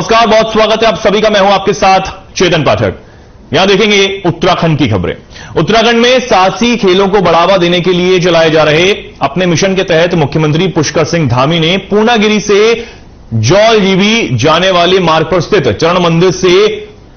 नमस्कार, बहुत स्वागत है आप सभी का। मैं हूं आपके साथ चेतन पाठक। यहां देखेंगे उत्तराखंड की खबरें। उत्तराखंड में साहसी खेलों को बढ़ावा देने के लिए चलाए जा रहे अपने मिशन के तहत मुख्यमंत्री पुष्कर सिंह धामी ने पूर्णागिरी से जौलजीबी जाने वाले मार्ग पर स्थित चरण मंदिर से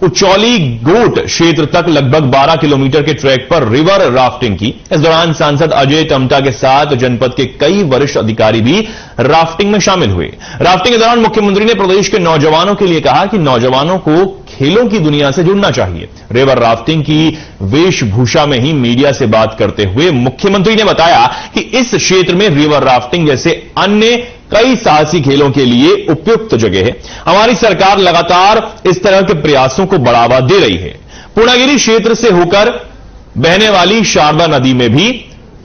उचौली गोट क्षेत्र तक लगभग 12 किलोमीटर के ट्रैक पर रिवर राफ्टिंग की। इस दौरान सांसद अजय टम्टा के साथ जनपद के कई वरिष्ठ अधिकारी भी राफ्टिंग में शामिल हुए। राफ्टिंग के दौरान मुख्यमंत्री ने प्रदेश के नौजवानों के लिए कहा कि नौजवानों को खेलों की दुनिया से जुड़ना चाहिए। रिवर राफ्टिंग की वेशभूषा में ही मीडिया से बात करते हुए मुख्यमंत्री ने बताया कि इस क्षेत्र में रिवर राफ्टिंग जैसे अन्य कई साहसी खेलों के लिए उपयुक्त जगह है। हमारी सरकार लगातार इस तरह के प्रयासों को बढ़ावा दे रही है। पूर्णागिरी क्षेत्र से होकर बहने वाली शारदा नदी में भी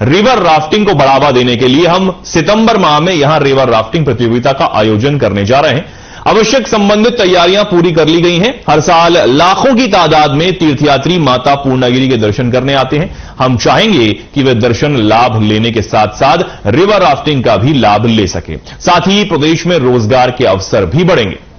रिवर राफ्टिंग को बढ़ावा देने के लिए हम सितंबर माह में यहां रिवर राफ्टिंग प्रतियोगिता का आयोजन करने जा रहे हैं। आवश्यक संबंधित तैयारियां पूरी कर ली गई हैं। हर साल लाखों की तादाद में तीर्थयात्री माता पूर्णागिरी के दर्शन करने आते हैं। हम चाहेंगे कि वे दर्शन लाभ लेने के साथ साथ रिवर राफ्टिंग का भी लाभ ले सके। साथ ही प्रदेश में रोजगार के अवसर भी बढ़ेंगे।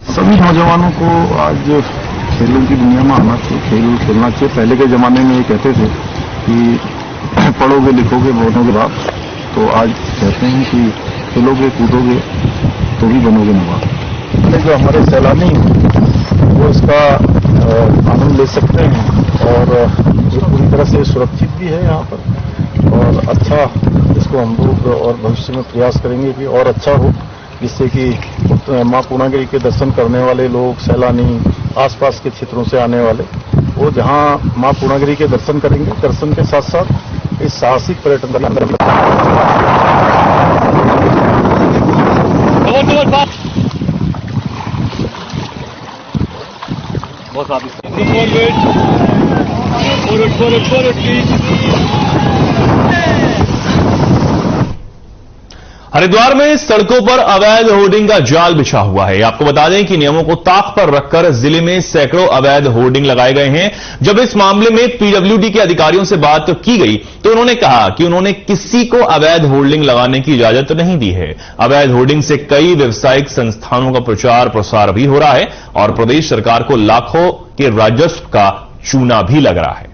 सभी नौजवानों को आज खेलों की दुनिया में आना चाहिए, खेल खेलना चाहिए। पहले के जमाने में ये कहते थे कि पढ़ोगे लिखोगे बनोगे बाप, तो आज कहते हैं कि खेलोगे कूदोगे तो भी बनोगे नवाब। जो हमारे सैलानी वो इसका आनंद ले सकते हैं और ये पूरी तरह से सुरक्षित भी है यहाँ पर, और अच्छा इसको हम लोग और भविष्य में प्रयास करेंगे कि और अच्छा हो, जिससे कि मां पूर्णागिरी के दर्शन करने वाले लोग, सैलानी, आसपास के क्षेत्रों से आने वाले, वो जहां मां पूर्णागिरी के दर्शन करेंगे, दर्शन के साथ साथ इस साहसिक पर्यटन का अंदर हरिद्वार में सड़कों पर अवैध होर्डिंग का जाल बिछा हुआ है। आपको बता दें कि नियमों को ताक पर रखकर जिले में सैकड़ों अवैध होर्डिंग लगाए गए हैं। जब इस मामले में पीडब्ल्यूडी के अधिकारियों से बात की गई तो उन्होंने कहा कि उन्होंने किसी को अवैध होर्डिंग लगाने की इजाजत नहीं दी है। अवैध होर्डिंग से कई व्यावसायिक संस्थानों का प्रचार प्रसार भी हो रहा है और प्रदेश सरकार को लाखों के राजस्व का चूना भी लग रहा है।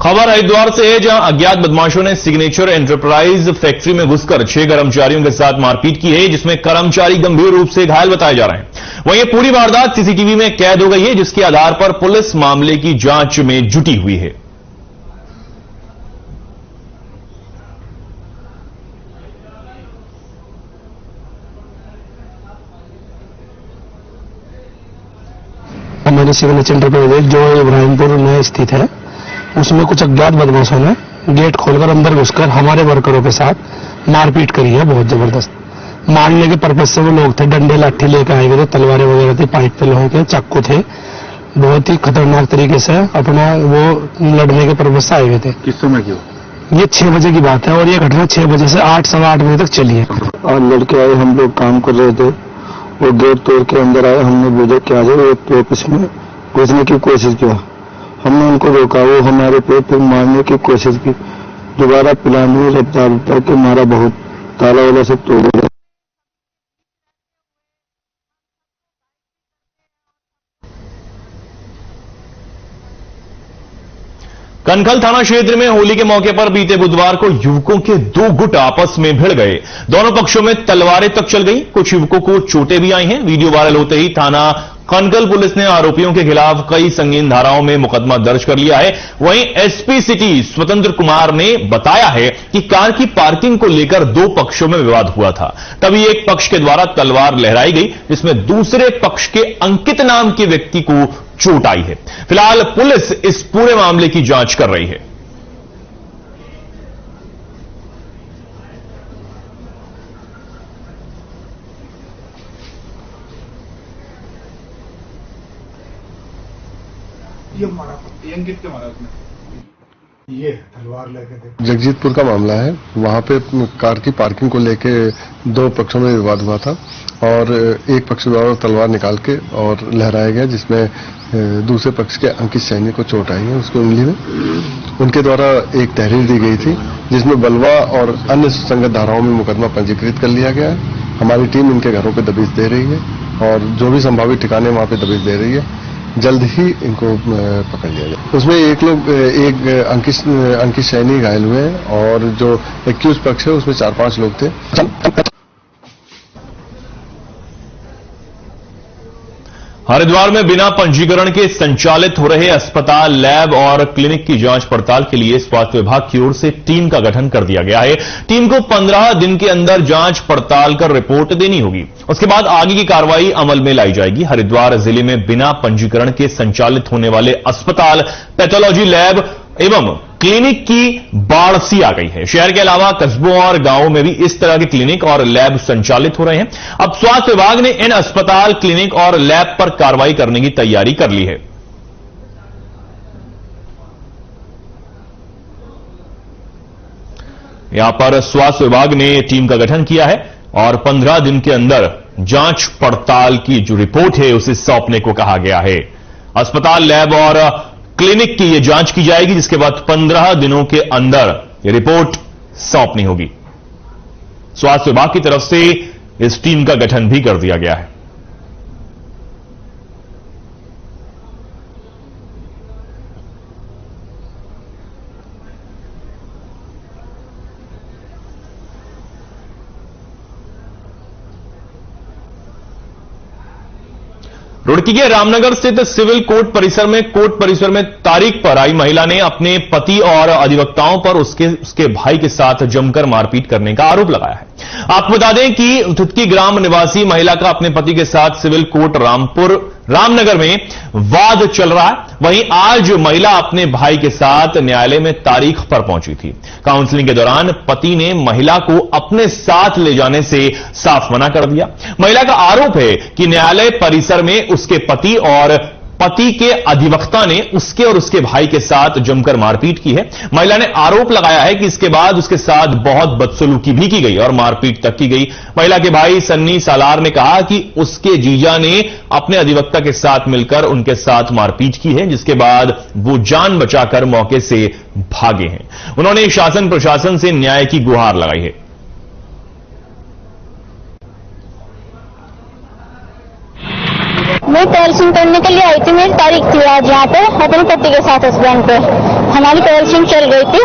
खबर हरिद्वार से है, जहां अज्ञात बदमाशों ने सिग्नेचर एंटरप्राइज फैक्ट्री में घुसकर 6 कर्मचारियों के साथ मारपीट की है, जिसमें कर्मचारी गंभीर रूप से घायल बताए जा रहे हैं। वहीं यह पूरी वारदात सीसीटीवी में कैद हो गई है, जिसके आधार पर पुलिस मामले की जांच में जुटी हुई है। हमारे सिग्नेचर एंटरप्राइज जो इब्राहिमपुर में स्थित है, उसमें कुछ अज्ञात बदमाशों ने गेट खोलकर अंदर घुसकर हमारे वर्करों के साथ मारपीट करी है, बहुत जबरदस्त। मारने के पर्पज से वो लोग थे, डंडे लाठी लेकर आए हुए थे, तलवारें वगैरह थी, पाइप पे लोहे के चाकू थे, बहुत ही खतरनाक तरीके से अपना वो लड़ने के पर्पज से आए हुए थे। किस समय की? ये 6 बजे की बात है और ये घटना 6 बजे से 8 सवा 8 बजे तक चली है। और लड़के आए, हम लोग काम कर रहे थे, वो गेट तोड़ के अंदर आए, हमने बोला कि आ जाओ, ऑफिस में घुसने की कोशिश किया, हमने उनको रोका, वो हमारे पे मारने की कोशिश की, दोबारा पिलाने रफ्तार करके मारा, बहुत ताला वाला सब तोड़ दिया। कनखल थाना क्षेत्र में होली के मौके पर बीते बुधवार को युवकों के 2 गुट आपस में भिड़ गए। दोनों पक्षों में तलवारें तक चल गई, कुछ युवकों को चोटें भी आई हैं। वीडियो वायरल होते ही थाना कनखल पुलिस ने आरोपियों के खिलाफ कई संगीन धाराओं में मुकदमा दर्ज कर लिया है। वहीं एसपी सिटी स्वतंत्र कुमार ने बताया है कि कार की पार्किंग को लेकर 2 पक्षों में विवाद हुआ था। तभी एक पक्ष के द्वारा तलवार लहराई गई, जिसमें दूसरे पक्ष के अंकित नाम के व्यक्ति को चोट आई है। फिलहाल पुलिस इस पूरे मामले की जांच कर रही है। ये तलवार लेके जगजीतपुर का मामला है। वहां पे कार की पार्किंग को लेके दो पक्षों में विवाद हुआ था और एक पक्ष द्वारा तलवार निकाल के और लहराया गया, जिसमें दूसरे पक्ष के अंकित सैनी को चोट आई है उसकी उंगली में। उनके द्वारा एक तहरीर दी गई थी जिसमें बलवा और अन्य संगत धाराओं में मुकदमा पंजीकृत कर लिया गया है। हमारी टीम इनके घरों पर दबिश दे रही है और जो भी संभावित ठिकाने वहां पे दबिश दे रही है। जल्द ही इनको पकड़ लिया जाए। उसमें एक अंकित सैनी घायल हुए हैं और जो एक्यूज पक्ष है उसमें 4-5 लोग थे। हरिद्वार में बिना पंजीकरण के संचालित हो रहे अस्पताल, लैब और क्लिनिक की जांच पड़ताल के लिए स्वास्थ्य विभाग की ओर से टीम का गठन कर दिया गया है। टीम को 15 दिन के अंदर जांच पड़ताल कर रिपोर्ट देनी होगी। उसके बाद आगे की कार्रवाई अमल में लाई जाएगी। हरिद्वार जिले में बिना पंजीकरण के संचालित होने वाले अस्पताल, पैथोलॉजी लैब एवं क्लिनिक की बाढ़ सी आ गई है। शहर के अलावा कस्बों और गांवों में भी इस तरह के क्लिनिक और लैब संचालित हो रहे हैं। अब स्वास्थ्य विभाग ने इन अस्पताल, क्लिनिक और लैब पर कार्रवाई करने की तैयारी कर ली है। यहां पर स्वास्थ्य विभाग ने टीम का गठन किया है और 15 दिन के अंदर जांच पड़ताल की जो रिपोर्ट है उसे सौंपने को कहा गया है। अस्पताल, लैब और क्लिनिक की यह जांच की जाएगी, जिसके बाद 15 दिनों के अंदर यह रिपोर्ट सौंपनी होगी। स्वास्थ्य विभाग की तरफ से इस टीम का गठन भी कर दिया गया है। रुड़की के रामनगर स्थित सिविल कोर्ट परिसर में तारीख पर आई महिला ने अपने पति और अधिवक्ताओं पर उसके भाई के साथ जमकर मारपीट करने का आरोप लगाया है। आपको बता दें कि धुतकी ग्राम निवासी महिला का अपने पति के साथ सिविल कोर्ट रामनगर में वाद चल रहा है। वहीं आज महिला अपने भाई के साथ न्यायालय में तारीख पर पहुंची थी। काउंसलिंग के दौरान पति ने महिला को अपने साथ ले जाने से साफ मना कर दिया। महिला का आरोप है कि न्यायालय परिसर में उसके पति और पति के अधिवक्ता ने उसके और उसके भाई के साथ जमकर मारपीट की है। महिला ने आरोप लगाया है कि इसके बाद उसके साथ बहुत बदसलूकी भी की गई और मारपीट तक की गई। महिला के भाई सन्नी सालार ने कहा कि उसके जीजा ने अपने अधिवक्ता के साथ मिलकर उनके साथ मारपीट की है, जिसके बाद वो जान बचाकर मौके से भागे हैं। उन्होंने शासन प्रशासन से न्याय की गुहार लगाई है। मैं काउंसलिंग करने के लिए आई थी। मेरी तारीख थी आज यहाँ पे अपने पति के साथ हस्बैंड पे। हमारी काउंसलिंग चल रही थी।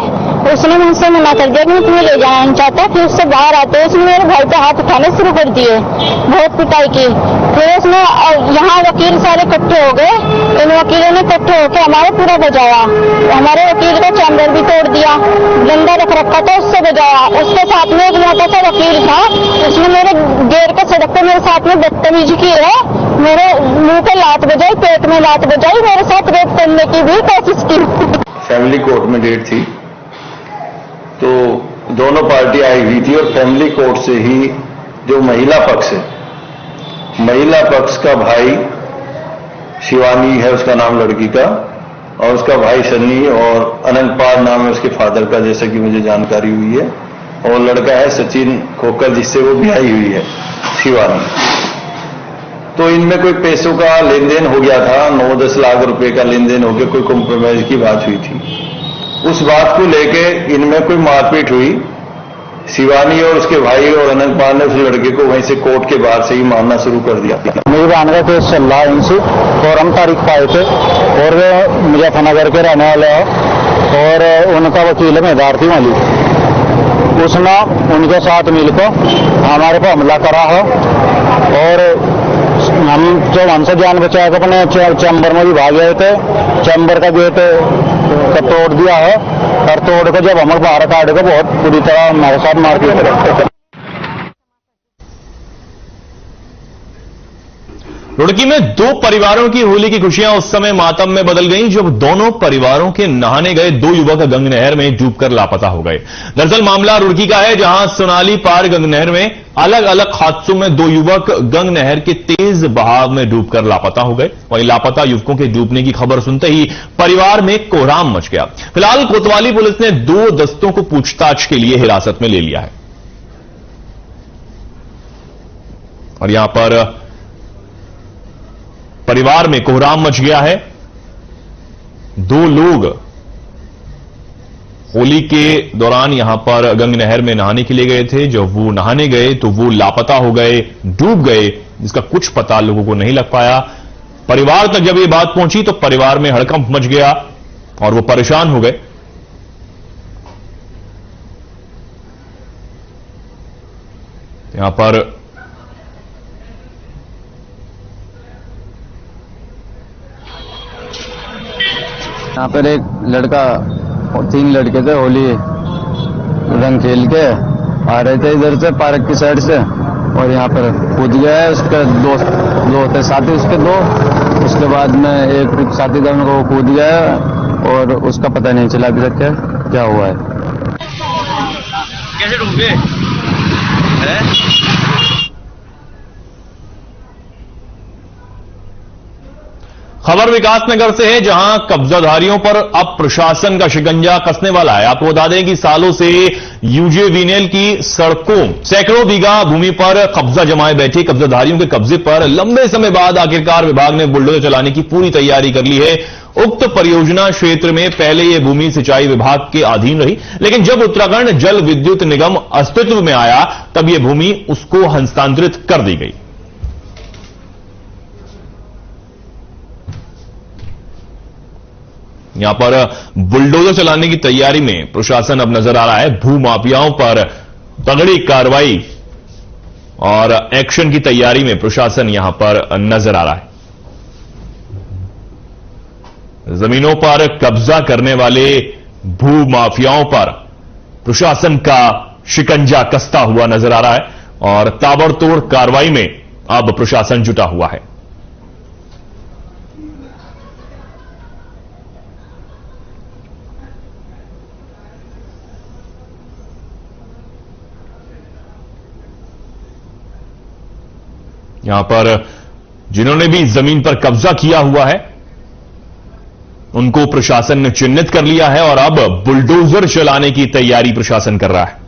उसने मुझसे मना कर दिया कि मैं तुम्हें ले जाना नहीं चाहता। फिर उससे बाहर आते उसने मेरे भाई पे हाथ उठाने शुरू कर दिए, बहुत पिटाई की। फिर उसने यहाँ वकील सारे इकट्ठे हो गए। इन वकीलों ने इकट्ठे होकर हमारा पूरा बजाया। हमारे वकील का चैम्बर भी तोड़ दिया, डंडा रख रखा था उससे बजाया। उसके साथ में एक मोटा सा वकील था, उसने मेरे गेर के सड़क पे मेरे साथ में बदतमीजी की है। मेरे मुंह पे लात बजाई, पेट में लात बजाई, मेरे साथ रेप करने की भी कोशिश की। फैमिली कोर्ट में डेट थी तो दोनों पार्टी आई हुई थी और फैमिली कोर्ट से ही जो महिला पक्ष है, महिला पक्ष का भाई शिवानी है उसका नाम लड़की का, और उसका भाई सन्नी और अनंतपाल नाम है उसके फादर का, जैसा कि मुझे जानकारी हुई है। और लड़का है सचिन खोकर जिससे वो ब्याही हुई है शिवानी। तो इनमें कोई पैसों का लेन देन हो गया था, 9-10 लाख रुपए का लेन देन हो गया, कोई कॉम्प्रोमाइज की बात हुई थी। उस बात को लेके इनमें कोई मारपीट हुई। शिवानी और उसके भाई और अनंतपाल ने उस लड़के को वहीं से कोर्ट के बाहर से ही मारना शुरू कर दिया। मेरी बहन का केस चल रहा है इनसे और हम तारीख पाए थे और वे मुजफ्फरनगर के रहने वाले हैं और उनका वकील है मेदार थी वाली। उसने उनके साथ मिलकर हमारे पर हमला करा है और हम जब हमसे जान बचाया तो अपने चैम्बर में भी भाग गए थे। चैम्बर का गेट तोड़ दिया है और तोड़ कर जब हम बाहर काटे को बहुत बुरी तरह हमारे साथ मारपीट। रुड़की में दो परिवारों की होली की खुशियां उस समय मातम में बदल गईं जब दोनों परिवारों के नहाने गए दो युवक गंग नहर में डूबकर लापता हो गए। दरअसल मामला रुड़की का है, जहां सोनाली पार गंग नहर में अलग अलग हादसों में दो युवक गंग नहर के तेज बहाव में डूबकर लापता हो गए। वहीं लापता युवकों के डूबने की खबर सुनते ही परिवार में कोहराम मच गया। फिलहाल कोतवाली पुलिस ने दो दस्तों को पूछताछ के लिए हिरासत में ले लिया है और यहां पर परिवार में कोहराम मच गया है। दो लोग होली के दौरान यहां पर गंग नहर में नहाने के लिए गए थे। जब वो नहाने गए तो वो लापता हो गए, डूब गए, जिसका कुछ पता लोगों को नहीं लग पाया। परिवार तक जब ये बात पहुंची तो परिवार में हड़कंप मच गया और वो परेशान हो गए। यहां पर यहाँ पर एक लड़का और तीन लड़के थे, होली रंग खेल के आ रहे थे इधर से पार्क की साइड से और यहाँ पर कूद गया है। उसके दो थे साथी उसके दो, उसके बाद में एक साथी था उनको कूद गया है और उसका पता नहीं चला अभी तक क्या हुआ है। कैसे डूब गए? खबर विकासनगर से है, जहां कब्जाधारियों पर अब प्रशासन का शिकंजा कसने वाला है। आपको बता दें कि सालों से यूजेवीएनएल की सड़कों सैकड़ों बीघा भूमि पर कब्जा जमाए बैठे कब्जाधारियों के कब्जे पर लंबे समय बाद आखिरकार विभाग ने बुलडोजर चलाने की पूरी तैयारी कर ली है। उक्त परियोजना क्षेत्र में पहले यह भूमि सिंचाई विभाग के अधीन रही, लेकिन जब उत्तराखंड जल विद्युत निगम अस्तित्व में आया तब यह भूमि उसको हस्तांतरित कर दी गई। यहां पर बुलडोजर चलाने की तैयारी में प्रशासन अब नजर आ रहा है। भूमाफियाओं पर तगड़ी कार्रवाई और एक्शन की तैयारी में प्रशासन यहां पर नजर आ रहा है। जमीनों पर कब्जा करने वाले भूमाफियाओं पर प्रशासन का शिकंजा कसता हुआ नजर आ रहा है और ताबड़तोड़ कार्रवाई में अब प्रशासन जुटा हुआ है। यहां पर जिन्होंने भी जमीन पर कब्जा किया हुआ है उनको प्रशासन ने चिन्हित कर लिया है और अब बुलडोजर चलाने की तैयारी प्रशासन कर रहा है।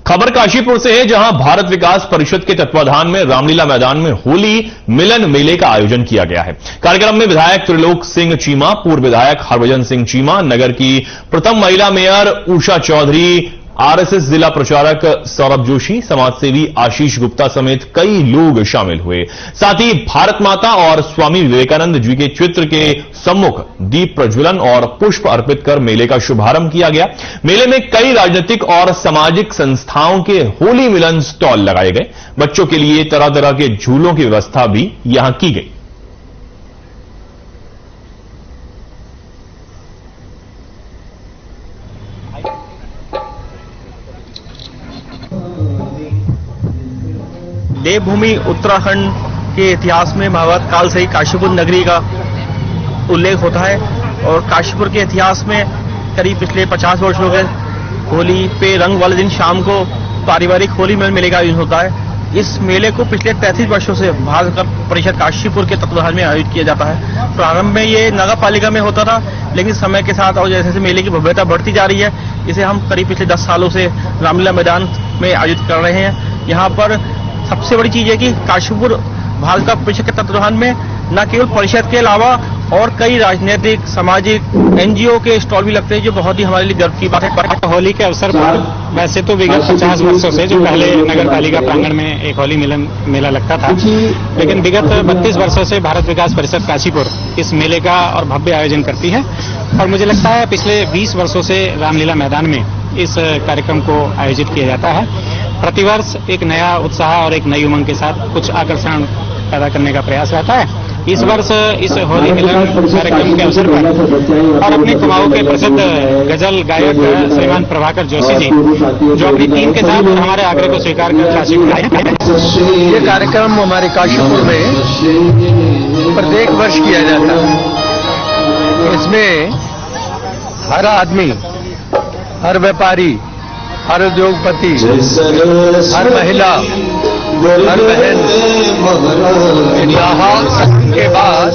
खबर काशीपुर से है, जहां भारत विकास परिषद के तत्वाधान में रामलीला मैदान में होली मिलन मेले का आयोजन किया गया है। कार्यक्रम में विधायक त्रिलोक सिंह चीमा, पूर्व विधायक हरभजन सिंह चीमा, नगर की प्रथम महिला मेयर उषा चौधरी, आरएसएस जिला प्रचारक सौरभ जोशी, समाजसेवी आशीष गुप्ता समेत कई लोग शामिल हुए। साथ ही भारत माता और स्वामी विवेकानंद जी के चित्र के सम्मुख दीप प्रज्वलन और पुष्प अर्पित कर मेले का शुभारंभ किया गया। मेले में कई राजनीतिक और सामाजिक संस्थाओं के होली मिलन स्टॉल लगाए गए। बच्चों के लिए तरह तरह के झूलों की व्यवस्था भी यहां की गई। देवभूमि उत्तराखंड के इतिहास में महाभारत काल से ही काशीपुर नगरी का उल्लेख होता है और काशीपुर के इतिहास में करीब पिछले 50 वर्षों के होली पे रंग वाले दिन शाम को पारिवारिक होली मिलन मेले का आयोजन होता है। इस मेले को पिछले 33 वर्षों से भारत परिषद काशीपुर के तत्वाधान में आयोजित किया जाता है। प्रारंभ में ये नगर पालिका में होता था, लेकिन समय के साथ और जैसे जैसे मेले की भव्यता बढ़ती जा रही है, इसे हम करीब पिछले 10 सालों से रामलीला मैदान में आयोजित कर रहे हैं। यहाँ पर सबसे बड़ी चीज है कि काशीपुर भारत का परिषद के तत्वाधान में न केवल परिषद के अलावा और कई राजनीतिक सामाजिक एनजीओ के स्टॉल भी लगते हैं, जो बहुत ही हमारे लिए गर्व की बात है। होली के अवसर पर वैसे तो विगत 50 वर्षों से जो पहले नगर पालिका प्रांगण में एक होली मिलन मेला लगता था, लेकिन विगत 32 वर्षों से भारत विकास परिषद काशीपुर इस मेले का और भव्य आयोजन करती है और मुझे लगता है पिछले 20 वर्षों से रामलीला मैदान में इस कार्यक्रम को आयोजित किया जाता है। प्रतिवर्ष एक नया उत्साह और एक नई उमंग के साथ कुछ आकर्षण पैदा करने का प्रयास रहता है। इस वर्ष इस होली मिलन कार्यक्रम के अवसर पर और अपने कुमाऊं के प्रसिद्ध गजल गायक श्रीमान प्रभाकर जोशी जी जो अपनी टीम के साथ हमारे आग्रह को स्वीकार कर काशीपुर आए। ये कार्यक्रम हमारे काशीपुर में प्रत्येक वर्ष किया जाता है। इसमें हर आदमी, हर व्यापारी, हर उद्योगपति, हर महिला, हर बहन के बाद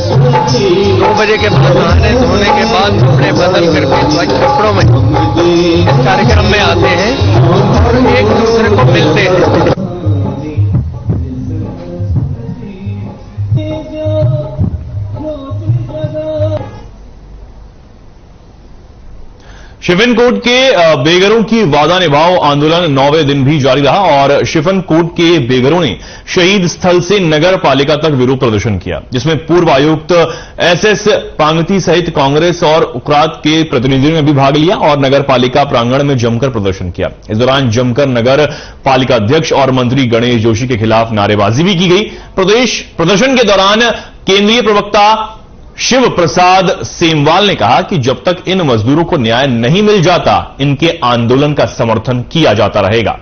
2 बजे के बाद नहाने धोने के बाद कपड़े बदल करके स्वच्छ कपड़ों में इस कार्यक्रम में आते हैं और एक दूसरे को मिलते हैं। शिफनकोट के बेघरों की वादा निभाओ आंदोलन 9वें दिन भी जारी रहा और शिफनकोट के बेघरों ने शहीद स्थल से नगर पालिका तक विरोध प्रदर्शन किया, जिसमें पूर्व आयुक्त एसएस पांगती सहित कांग्रेस और उक्रात के प्रतिनिधियों ने भी भाग लिया और नगर पालिका प्रांगण में जमकर प्रदर्शन किया। इस दौरान जमकर नगर पालिका अध्यक्ष और मंत्री गणेश जोशी के खिलाफ नारेबाजी भी की गई। प्रदर्शन के दौरान केंद्रीय प्रवक्ता शिव प्रसाद सेमवाल ने कहा कि जब तक इन मजदूरों को न्याय नहीं मिल जाता इनके आंदोलन का समर्थन किया जाता रहेगा।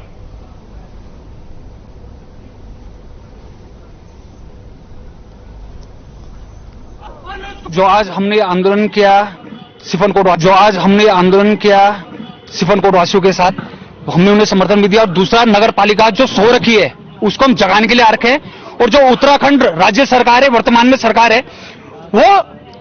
जो आज हमने आंदोलन किया सिफनकोट वासियों के साथ, हमने उन्हें समर्थन भी दिया और दूसरा नगर पालिका जो सो रखी है उसको हम जगाने के लिए आ रखे हैं। और जो उत्तराखंड राज्य सरकार है, वर्तमान में सरकार है, वो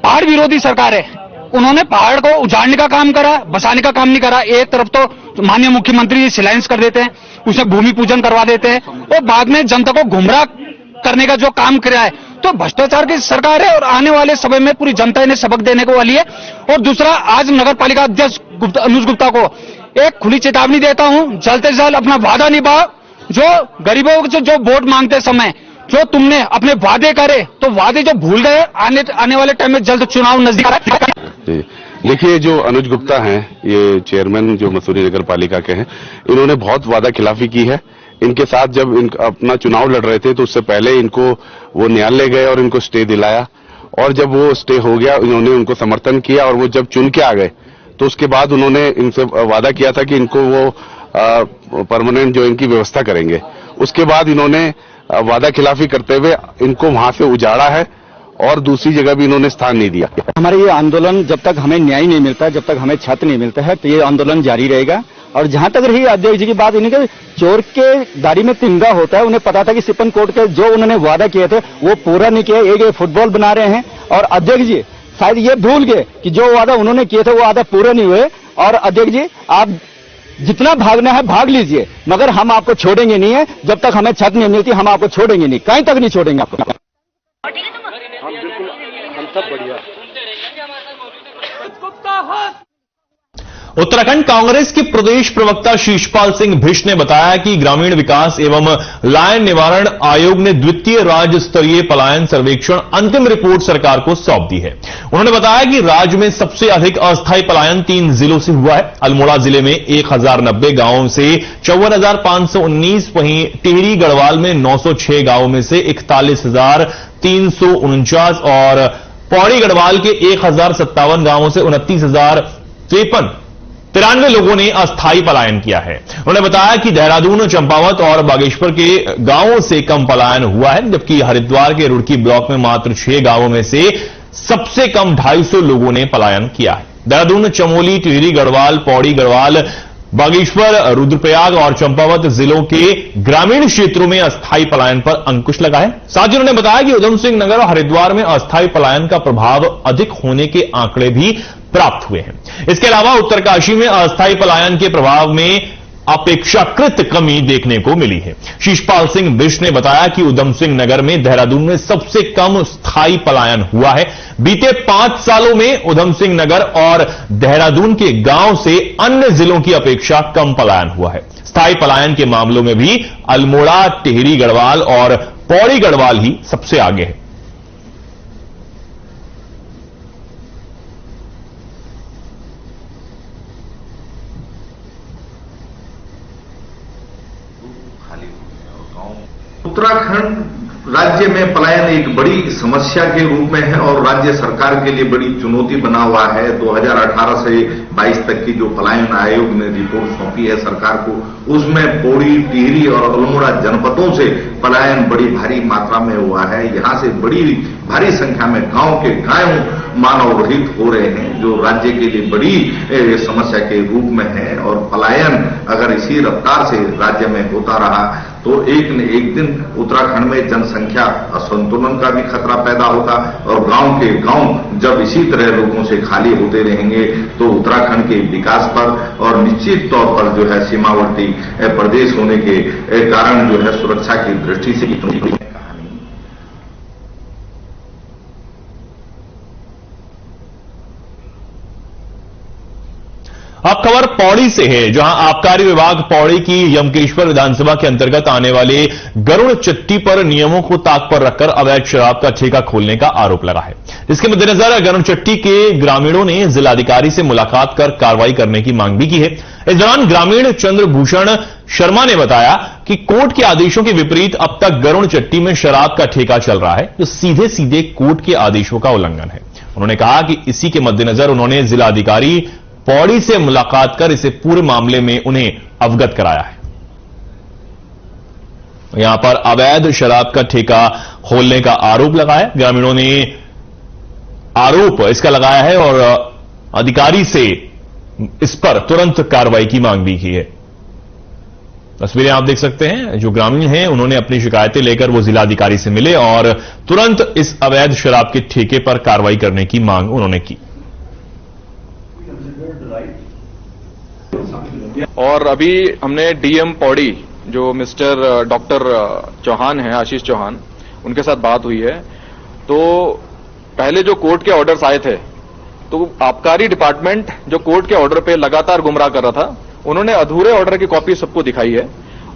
पहाड़ विरोधी सरकार है। उन्होंने पहाड़ को उजाड़ने का काम करा, बसाने का काम नहीं करा। एक तरफ तो माननीय मुख्यमंत्री शिलान्यास कर देते हैं, उसे भूमि पूजन करवा देते हैं और बाद में जनता को गुमराह करने का जो काम किया है, तो भ्रष्टाचार की सरकार है और आने वाले समय में पूरी जनता इन्हें सबक देने को वाली है। और दूसरा, आज नगर पालिका अध्यक्ष अनुज गुप्ता को एक खुली चेतावनी देता हूं, जल्द से जल्द अपना वादा निभाओ। जो गरीबों से जो वोट मांगते समय जो तुमने अपने वादे करे, तो वादे जो भूल गए, आने वाले टाइम में जल्द चुनाव नजदीक आ रहा है। देखिए, जो अनुज गुप्ता हैं, ये चेयरमैन जो मसूरी नगर पालिका के हैं, इन्होंने बहुत वादा खिलाफी की है। इनके साथ जब अपना चुनाव लड़ रहे थे तो उससे पहले इनको वो न्यायालय गए और इनको स्टे दिलाया और जब वो स्टे हो गया इन्होंने उनको समर्थन किया और वो जब चुन के आ गए तो उसके बाद उन्होंने इनसे वादा किया था कि इनको वो परमानेंट जो इनकी व्यवस्था करेंगे। उसके बाद इन्होंने वादा खिलाफी करते हुए इनको वहां से उजाड़ा है और दूसरी जगह भी इन्होंने स्थान नहीं दिया। हमारा ये आंदोलन जब तक हमें न्याय नहीं मिलता, जब तक हमें छत नहीं मिलता है, तो ये आंदोलन जारी रहेगा। और जहां तक रही अध्यक्ष जी की बात, इन्हीं के चोर के दाढ़ी में तिनका होता है। उन्हें पता था कि सिपनकोट के जो उन्होंने वादा किए थे वो पूरा नहीं किया। एक फुटबॉल बना रहे हैं और अध्यक्ष जी शायद ये भूल गए कि जो वादा उन्होंने किए थे वो वादा पूरा नहीं हुए। और अध्यक्ष जी, आप जितना भागना है भाग लीजिए, मगर हम आपको छोड़ेंगे नहीं है। जब तक हमें छत नहीं मिलती हम आपको छोड़ेंगे नहीं, कहीं तक नहीं छोड़ेंगे आपको। हम सब बढ़िया। उत्तराखंड कांग्रेस के प्रदेश प्रवक्ता शीशपाल सिंह भिष्ट ने बताया कि ग्रामीण विकास एवं लायन निवारण आयोग ने द्वितीय राज्य स्तरीय पलायन सर्वेक्षण अंतिम रिपोर्ट सरकार को सौंप दी है। उन्होंने बताया कि राज्य में सबसे अधिक अस्थायी पलायन 3 जिलों से हुआ है। अल्मोड़ा जिले में 1090 गांवों से 54,519, वहीं टिहरी गढ़वाल में 906 गांवों में से 41,349 और पौड़ी गढ़वाल के 1,057 गांवों से 29,053 लोगों ने अस्थायी पलायन किया है। उन्होंने बताया कि देहरादून, चंपावत और बागेश्वर के गांवों से कम पलायन हुआ है, जबकि हरिद्वार के रुड़की ब्लॉक में मात्र 6 गांवों में से सबसे कम 250 लोगों ने पलायन किया है। देहरादून, चमोली, टिहरी गढ़वाल, पौड़ी गढ़वाल, बागेश्वर, रुद्रप्रयाग और चंपावत जिलों के ग्रामीण क्षेत्रों में अस्थायी पलायन पर अंकुश लगा है। साथ ही उन्होंने बताया कि उधम सिंह नगर और हरिद्वार में अस्थायी पलायन का प्रभाव अधिक होने के आंकड़े भी प्राप्त हुए हैं। इसके अलावा उत्तरकाशी में अस्थायी पलायन के प्रभाव में अपेक्षाकृत कमी देखने को मिली है। शीशपाल सिंह भिष्ट ने बताया कि उधम सिंह नगर में देहरादून में सबसे कम स्थायी पलायन हुआ है। बीते 5 सालों में उधम सिंह नगर और देहरादून के गांव से अन्य जिलों की अपेक्षा कम पलायन हुआ है। स्थायी पलायन के मामलों में भी अल्मोड़ा, टिहरी गढ़वाल और पौड़ी गढ़वाल ही सबसे आगे है। उत्तराखंड राज्य में पलायन एक बड़ी समस्या के रूप में है और राज्य सरकार के लिए बड़ी चुनौती बना हुआ है। 2018 से 22 तक की जो पलायन आयोग ने रिपोर्ट सौंपी है सरकार को, उसमें पौड़ी, टिहरी और अल्मोड़ा जनपदों से पलायन बड़ी भारी मात्रा में हुआ है। यहां से बड़ी भारी संख्या में गांव के गायों मानव रहित हो रहे हैं, जो राज्य के लिए बड़ी समस्या के रूप में है। और पलायन अगर इसी रफ्तार से राज्य में होता रहा तो एक न एक दिन उत्तराखंड में जनसंख्या असंतुलन का भी खतरा पैदा होगा और गांव के गांव जब इसी तरह लोगों से खाली होते रहेंगे तो उत्तराखंड के विकास पर और निश्चित तौर पर जो है सीमावर्ती प्रदेश होने के कारण जो है सुरक्षा की दृष्टि से अब खबर पौड़ी से है, जहां आबकारी विभाग पौड़ी की यमकेश्वर विधानसभा के अंतर्गत आने वाले गरुड़ चट्टी पर नियमों को ताक पर रखकर अवैध शराब का ठेका खोलने का आरोप लगा है। इसके मद्देनजर गरुड़ चट्टी के ग्रामीणों ने जिलाधिकारी से मुलाकात कर कार्रवाई करने की मांग भी की है। इस दौरान ग्रामीण चंद्रभूषण शर्मा ने बताया कि कोर्ट के आदेशों के विपरीत अब तक गरुड़ चट्टी में शराब का ठेका चल रहा है, जो सीधे सीधे कोर्ट के आदेशों का उल्लंघन है। उन्होंने कहा कि इसी के मद्देनजर उन्होंने जिलाधिकारी पौड़ी से मुलाकात कर इसे पूरे मामले में उन्हें अवगत कराया है। यहां पर अवैध शराब का ठेका खोलने का आरोप लगाया, ग्रामीणों ने आरोप इसका लगाया है और अधिकारी से इस पर तुरंत कार्रवाई की मांग भी की है। तस्वीरें आप देख सकते हैं, जो ग्रामीण हैं उन्होंने अपनी शिकायतें लेकर वो जिलाधिकारी से मिले और तुरंत इस अवैध शराब के ठेके पर कार्रवाई करने की मांग उन्होंने की। और अभी हमने डीएम पौड़ी जो मिस्टर डॉक्टर चौहान हैं, आशीष चौहान, उनके साथ बात हुई है। तो पहले जो कोर्ट के ऑर्डर्स आए थे तो आबकारी डिपार्टमेंट जो कोर्ट के ऑर्डर पे लगातार गुमराह कर रहा था, उन्होंने अधूरे ऑर्डर की कॉपी सबको दिखाई है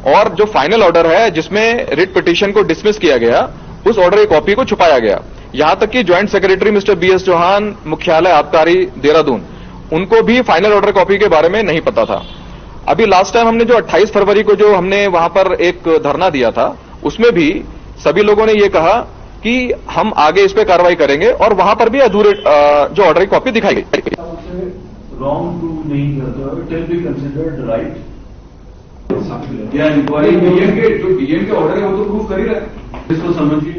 और जो फाइनल ऑर्डर है जिसमें रिट पिटीशन को डिसमिस किया गया, उस ऑर्डर की कॉपी को छुपाया गया। यहां तक कि joint secretary mister BS Chauhan, मुख्यालय आबकारी देहरादून, उनको भी फाइनल ऑर्डर कॉपी के बारे में नहीं पता था। अभी लास्ट टाइम हमने जो 28 फरवरी को जो हमने वहां पर एक धरना दिया था, उसमें भी सभी लोगों ने ये कहा कि हम आगे इस पे कार्रवाई करेंगे और वहां पर भी अधूरे जो ऑर्डर की कॉपी दिखाई गई। रॉन्ग प्रूव नहीं करते, it will be considered right या इंक्वायरी। डीएम के ऑर्डर है वो तो प्रूव कर ही रहा है, इसको समझिए।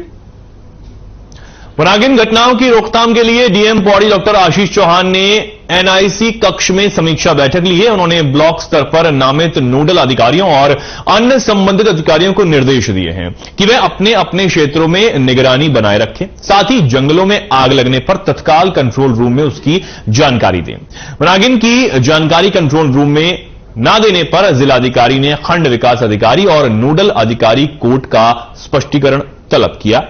वनागिन घटनाओं की रोकथाम के लिए डीएम पौड़ी डॉक्टर आशीष चौहान ने एनआईसी कक्ष में समीक्षा बैठक ली है। उन्होंने ब्लॉक स्तर पर नामित नोडल अधिकारियों और अन्य संबंधित अधिकारियों को निर्देश दिए हैं कि वे अपने अपने क्षेत्रों में निगरानी बनाए रखें, साथ ही जंगलों में आग लगने पर तत्काल कंट्रोल रूम में उसकी जानकारी दें। वनागिन की जानकारी कंट्रोल रूम में न देने पर जिलाधिकारी ने खंड विकास अधिकारी और नोडल अधिकारी कोर्ट का स्पष्टीकरण तलब किया।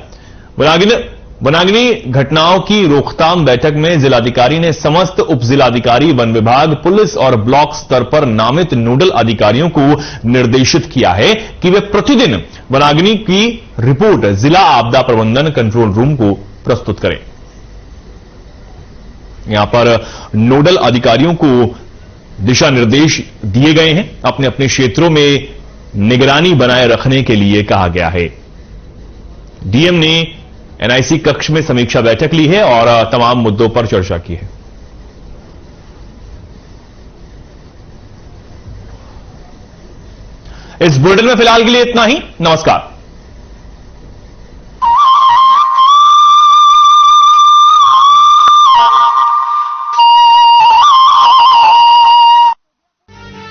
वनाग्नि घटनाओं की रोकथाम बैठक में जिलाधिकारी ने समस्त उप जिलाधिकारी, वन विभाग, पुलिस और ब्लॉक स्तर पर नामित नोडल अधिकारियों को निर्देशित किया है कि वे प्रतिदिन वनाग्नि की रिपोर्ट जिला आपदा प्रबंधन कंट्रोल रूम को प्रस्तुत करें। यहां पर नोडल अधिकारियों को दिशा निर्देश दिए गए हैं, अपने अपने क्षेत्रों में निगरानी बनाए रखने के लिए कहा गया है। डीएम ने एनआईसी कक्ष में समीक्षा बैठक ली है और तमाम मुद्दों पर चर्चा की है। इस बुलेटिन में फिलहाल के लिए इतना ही। नमस्कार।